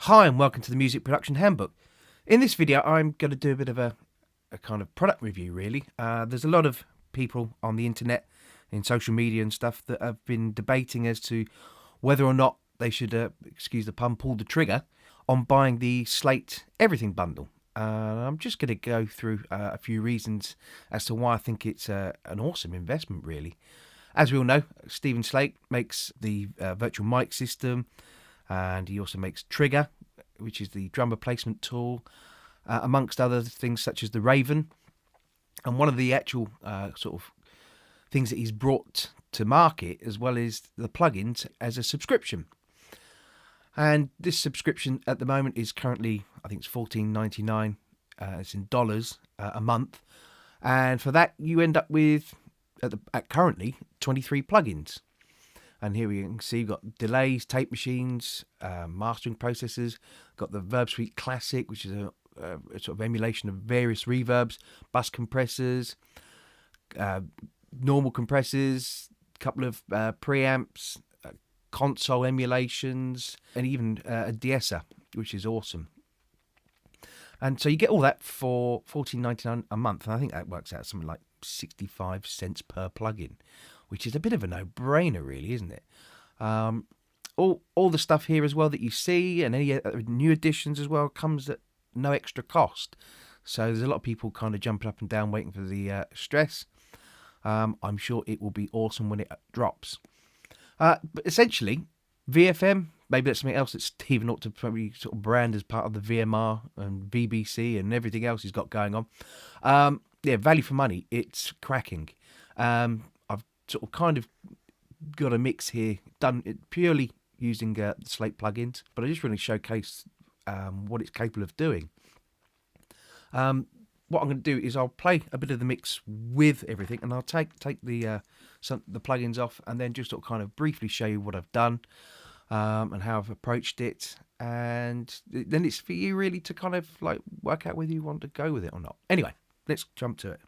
Hi and welcome to the Music Production Handbook. In this video I'm going to do a bit of a kind of product review really. There's a lot of people on the internet, in social media and stuff, that have been debating as to whether or not they should, excuse the pun, pull the trigger on buying the Slate Everything Bundle. I'm just going to go through a few reasons as to why I think it's an awesome investment really. As we all know, Stephen Slate makes the virtual mic system, and he also makes Trigger, which is the drum replacement tool, amongst other things such as the Raven. And one of the actual sort of things that he's brought to market as well as the plugins as a subscription. And this subscription at the moment is currently, I think it's $14.99. It's in dollars a month, and for that you end up with at currently 23 plugins. And here we can see you've got delays, tape machines, mastering processors, got the Verb Suite Classic, which is a sort of emulation of various reverbs, bus compressors, normal compressors, a couple of preamps, console emulations, and even a de-esser, which is awesome. And so you get all that for $14.99 a month, and I think that works out something like 65 cents per plugin, which is a bit of a no-brainer really, isn't it? All the stuff here as well that you see, and any new additions as well, comes at no extra cost. So there's a lot of people kind of jumping up and down waiting for the stress. I'm sure it will be awesome when it drops. But essentially, VFM, maybe that's something else that Stephen ought to probably sort of brand as part of the VMR and VBC and everything else he's got going on. Yeah, value for money, it's cracking. I've sort of kind of got a mix here, done it purely using the Slate plugins, but I just really showcase what it's capable of doing. What I'm going to do is I'll play a bit of the mix with everything, and I'll take the plugins off, and then just sort of kind of briefly show you what I've done and how I've approached it, and then it's for you really to kind of like work out whether you want to go with it or not. Anyway, let's jump to it.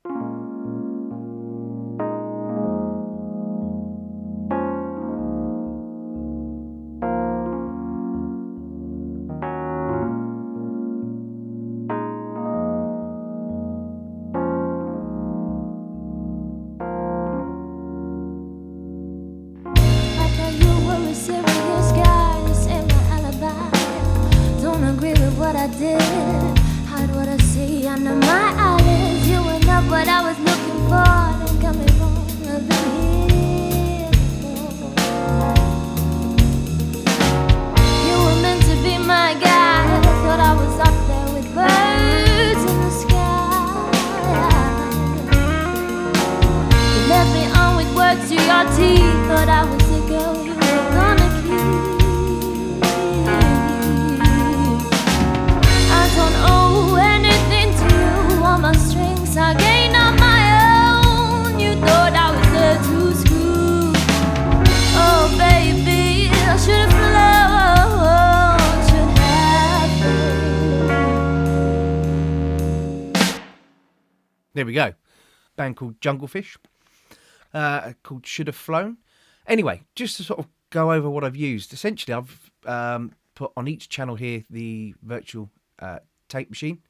Hide what I see under my eyelids. You were not what I was looking for. Don't get me wrong, I've been here before. You were meant to be my guy. Thought I was up there with birds in the sky. You led me on with words to your teeth. Thought I was the girl you were gonna keep. Don't owe anything to you. All my strings I gained on my own. You thought I was there to school. Oh baby, I should have flown, should have. There we go. Band called Junglefish, called Should Have Flown. Anyway, just to sort of go over what I've used. Essentially, I've put on each channel here the virtual tape machine,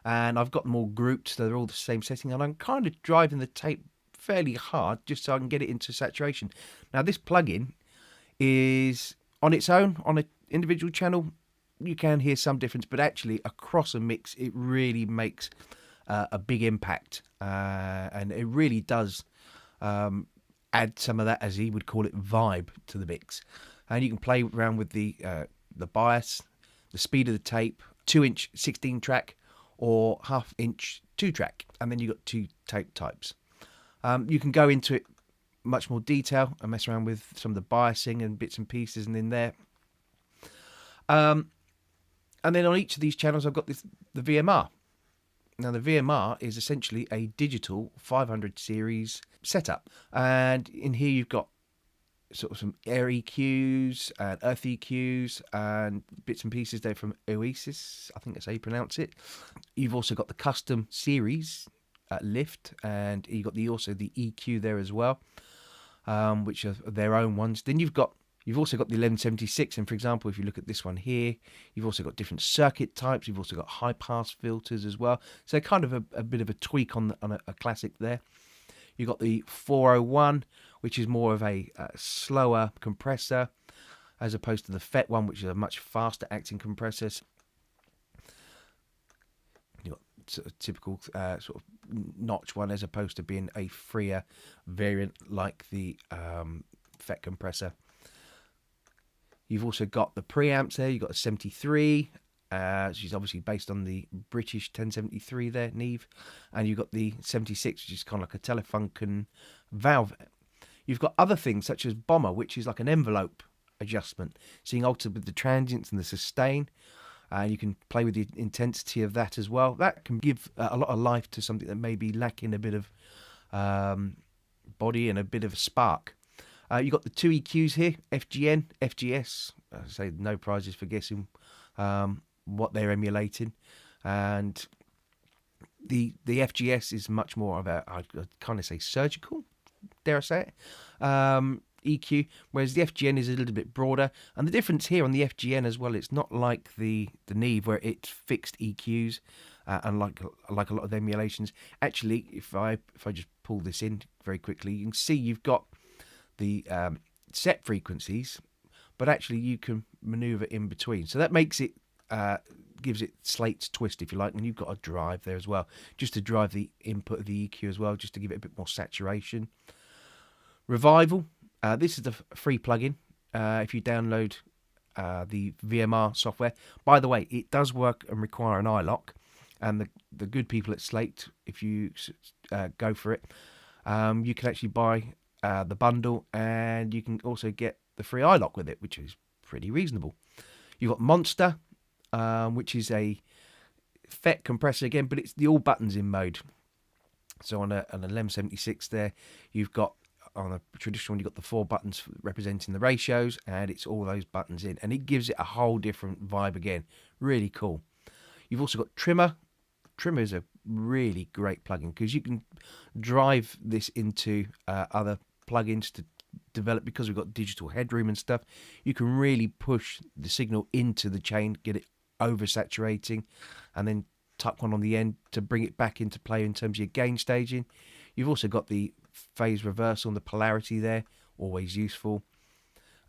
and I've got them all grouped so they're all the same setting, and I'm kind of driving the tape fairly hard just so I can get it into saturation. Now this plugin is on its own, on an individual channel you can hear some difference, but actually across a mix it really makes a big impact, and it really does add some of that, as he would call it, vibe to the mix. And you can play around with the bias, the speed of the tape, 2-inch 16 track or 1/2-inch 2-track, and then you've got two tape types. You can go into it much more detail and mess around with some of the biasing and bits and pieces and in there. And then on each of these channels I've got the VMR. Now the VMR is essentially a digital 500 series setup, and in here you've got sort of some air EQs and earth EQs and bits and pieces there from Oasis, I think that's how you pronounce it. You've also got the custom series lift, and you've got also the EQ there as well, which are their own ones. Then you've got You've also got the 1176, and for example, if you look at this one here, you've also got different circuit types. You've also got high pass filters as well. So kind of a bit of a tweak on a classic there. You've got the 401, which is more of a slower compressor, as opposed to the FET one, which is a much faster acting compressor. You've got sort of typical sort of notch one, as opposed to being a freer variant like the FET compressor. You've also got the preamps there. You've got a 73, which is obviously based on the British 1073 there, Neve. And you've got the 76, which is kind of like a Telefunken valve. You've got other things such as Bomber, which is like an envelope adjustment. So you can alter with the transients and the sustain. You can play with the intensity of that as well. That can give a lot of life to something that may be lacking a bit of body and a bit of a spark. You've got the two EQs here, FGN, FGS. I say no prizes for guessing what they're emulating. And the FGS is much more of I'd kind of say surgical, dare I say it, EQ, whereas the FGN is a little bit broader. And the difference here on the FGN as well, it's not like the Neve where it's fixed EQs, and like a lot of the emulations. Actually, if I just pull this in very quickly, you can see you've got the set frequencies, but actually you can maneuver in between. So that makes it, gives it Slate's twist, if you like, and you've got a drive there as well, just to drive the input of the EQ as well, just to give it a bit more saturation. Revival, this is the free plugin. If you download the VMR software, by the way, it does work and require an iLock, and the good people at Slate, if you go for it, you can actually buy the bundle, and you can also get the free iLock with it, which is pretty reasonable. You've got Monster, which is a FET compressor again, but it's the all buttons in mode. So on an 1176 there, you've got, on a traditional one, you've got the 4 buttons representing the ratios, and it's all those buttons in, and it gives it a whole different vibe again. Really cool. You've also got Trimmer. Trimmer is a really great plugin because you can drive this into other plugins to develop, because we've got digital headroom and stuff. You can really push the signal into the chain, get it oversaturating, and then tuck one on the end to bring it back into play in terms of your gain staging. You've also got the phase reversal and the polarity there, always useful.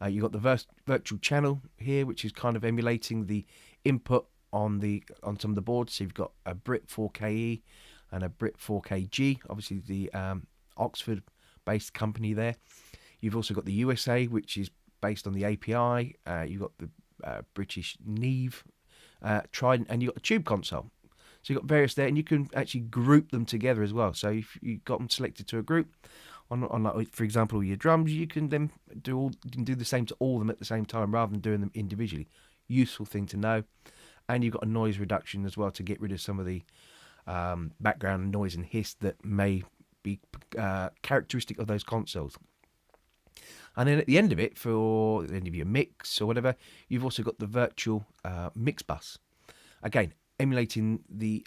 You've got the virtual channel here, which is kind of emulating the input on some of the boards. So you've got a Brit 4KE and a Brit 4KG, obviously the Oxford based company there. You've also got the USA, which is based on the API. You've got the British Neve Trident, and you've got the Tube console. So you've got various there, and you can actually group them together as well. So if you've got them selected to a group, on like, for example, your drums, you can then do the same to all of them at the same time rather than doing them individually. Useful thing to know. And you've got a noise reduction as well to get rid of some of the background noise and hiss that may be characteristic of those consoles. And then at the end of it, for the end of your mix or whatever, you've also got the virtual mix bus. Again, emulating the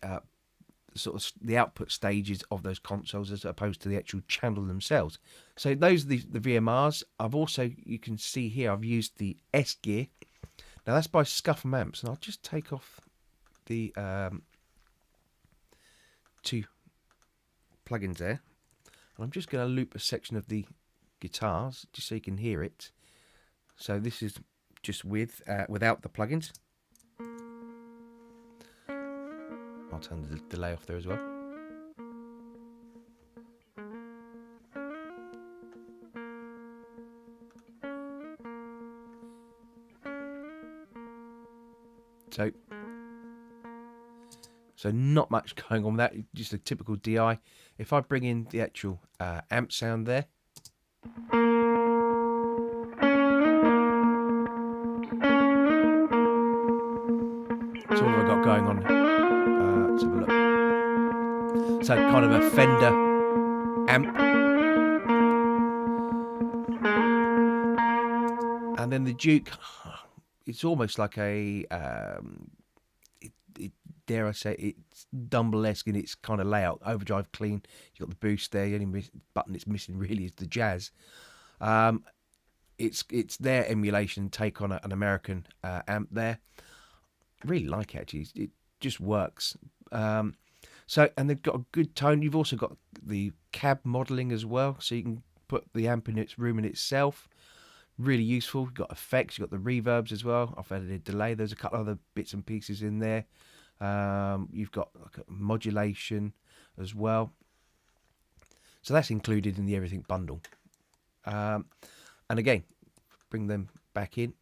sort of the output stages of those consoles as opposed to the actual channel themselves. So those are the VMRs. I've also, you can see here, I've used the S Gear. Now that's by Scuffum Amps, and I'll just take off the 2 plugins there, and I'm just going to loop a section of the guitars just so you can hear it. So this is just without the plugins. I'll turn the delay off there as well. So not much going on with that, just a typical DI. If I bring in the actual amp sound there. So what have I got going on? Let's have a look. So kind of a Fender amp. And then the Duke, it's almost like a, dare I say, it's Dumble-esque in its kind of layout. Overdrive clean, you've got the boost there, the only button it's missing really is the jazz. it's their emulation take on an American amp there. Really like it, actually. It just works. And they've got a good tone. You've also got the cab modelling as well, so you can put the amp in its room in itself. Really useful. You've got effects, you've got the reverbs as well. I've added a delay. There's a couple other bits and pieces in there. You've got like a modulation as well. So that's included in the Everything Bundle. And again, bring them back in.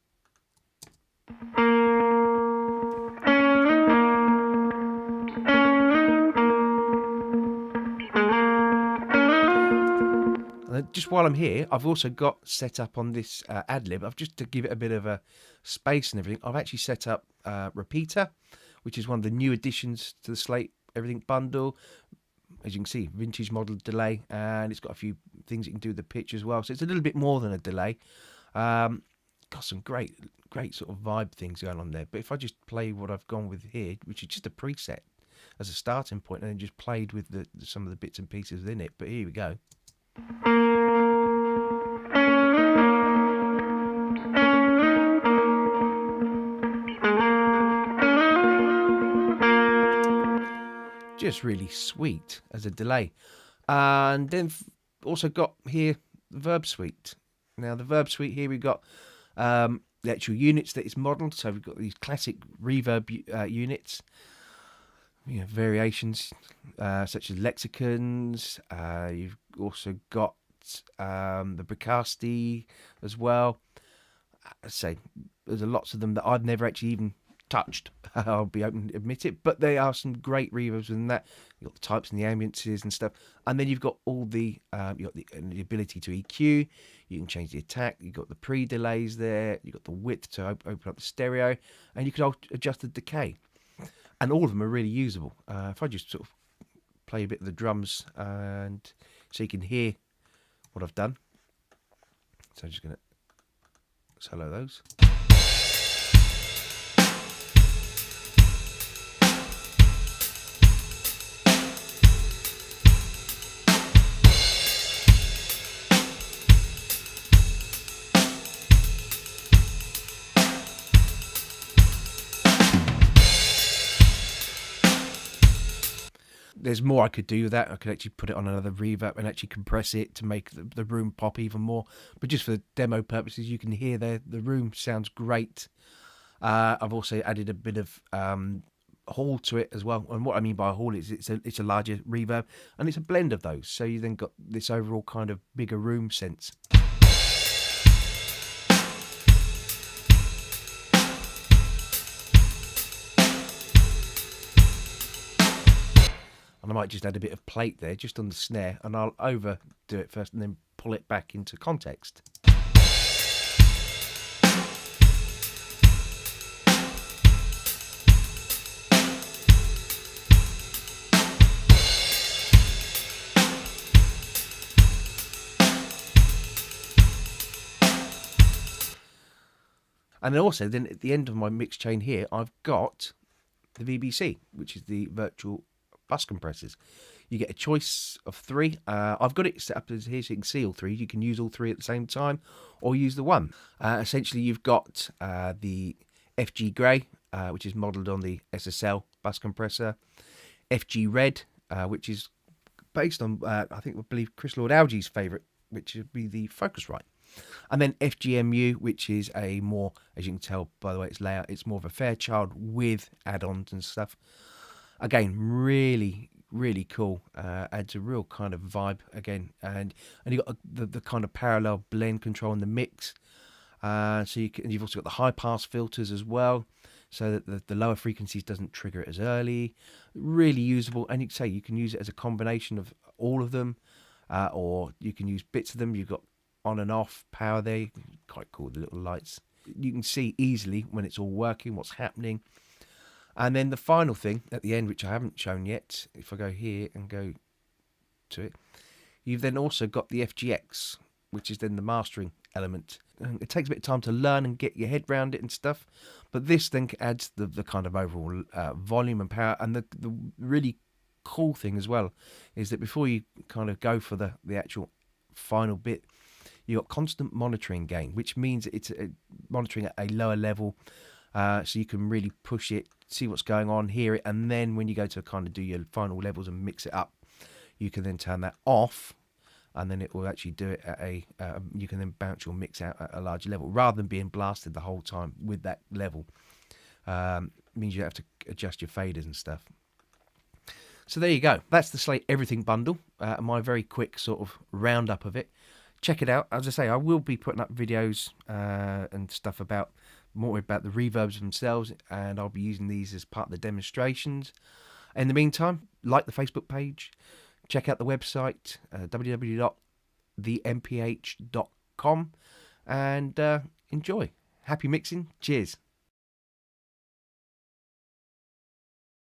And just while I'm here, I've also got set up on this ad-lib, I've just to give it a bit of a space and everything, I've actually set up Repeater, which is one of the new additions to the Slate Everything Bundle. As you can see, vintage model delay, and it's got a few things you can do with the pitch as well. So it's a little bit more than a delay. Got some great sort of vibe things going on there. But if I just play what I've gone with here, which is just a preset as a starting point, and then just played with some of the bits and pieces in it. But here we go. Just really sweet as a delay. And then also got here the Verb Suite. Now the Verb Suite here we've got the actual units that it's modelled. So we've got these classic reverb units. You know, variations such as lexicons. You've also got the Bricasti as well. I say there's lots of them that I've never actually even touched. I'll be open to admit it, but there are some great reverbs within that. You've got the types and the ambiances and stuff, and then you've got all the you've got the ability to EQ. You can change the attack. You've got the pre-delays there. You've got the width to open up the stereo, and you can adjust the decay. And all of them are really usable. If I just sort of play a bit of the drums, and so you can hear what I've done. So I'm just going to solo those. There's more I could do with that. I could actually put it on another reverb and actually compress it to make the room pop even more. But just for demo purposes, you can hear the room sounds great. I've also added a bit of hall to it as well. And what I mean by a hall is it's a larger reverb, and it's a blend of those. So you then got this overall kind of bigger room sense. And I might just add a bit of plate there, just on the snare, and I'll overdo it first and then pull it back into context. And then also, then at the end of my mix chain here, I've got the VBC, which is the virtual bus compressors. You get a choice of 3. I've got it set up as here so you can see all 3. You can use all 3 at the same time or use the one. Essentially, you've got the FG Grey, which is modelled on the SSL bus compressor. FG Red, which is based on, I believe, Chris Lord Alge's favourite, which would be the Focusrite. And then FGMU, which is a more, as you can tell by the way it's layout, it's more of a Fairchild with add-ons and stuff. Again, really, really cool. Adds a real kind of vibe again, and you got the kind of parallel blend control in the mix. So you've also got the high pass filters as well, so that the lower frequencies doesn't trigger it as early. Really usable, and you can use it as a combination of all of them, or you can use bits of them. You've got on and off power there. Quite cool, the little lights. You can see easily when it's all working, what's happening. And then the final thing at the end, which I haven't shown yet, if I go here and go to it, you've then also got the FGX, which is then the mastering element. And it takes a bit of time to learn and get your head around it and stuff, but this then adds the kind of overall volume and power. And the really cool thing as well is that before you kind of go for the actual final bit, You've got constant monitoring gain, which means it's monitoring at a lower level, so you can really push it, see what's going on, hear it, and then when you go to kind of do your final levels and mix it up, you can then turn that off, and then it will actually do it at you can then bounce your mix out at a larger level rather than being blasted the whole time with that level. Means you have to adjust your faders and stuff. So there you go. That's the Slate Everything Bundle, my very quick sort of roundup of it. Check it out. As I say, I will be putting up videos and stuff more about the reverbs themselves, and I'll be using these as part of the demonstrations. In the meantime, like the Facebook page, check out the website, www.themph.com, and enjoy. Happy mixing. Cheers.